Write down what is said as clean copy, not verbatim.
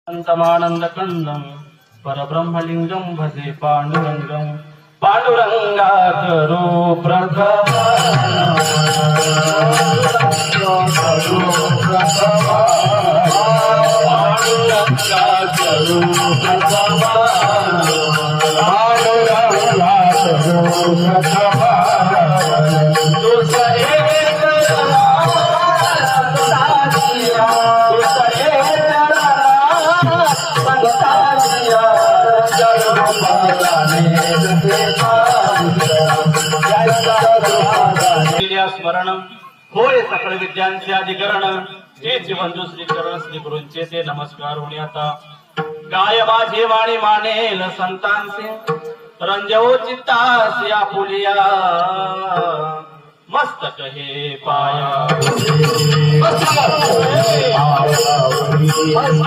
शांतमानंदकंदं परब्रह्मलिंगं भजे पांडुरंगं पांडुरंगाच रूप स्मरण होय सकळ विद्यांचे अधिकरण हे जीवंजू श्रीकरण श्री गुरूंचे ते नमस्कार होणे आता गाय माझे वाणी मानेल संतांचे रंजवो चित्तास या पुलिया मस्तक हे पाया या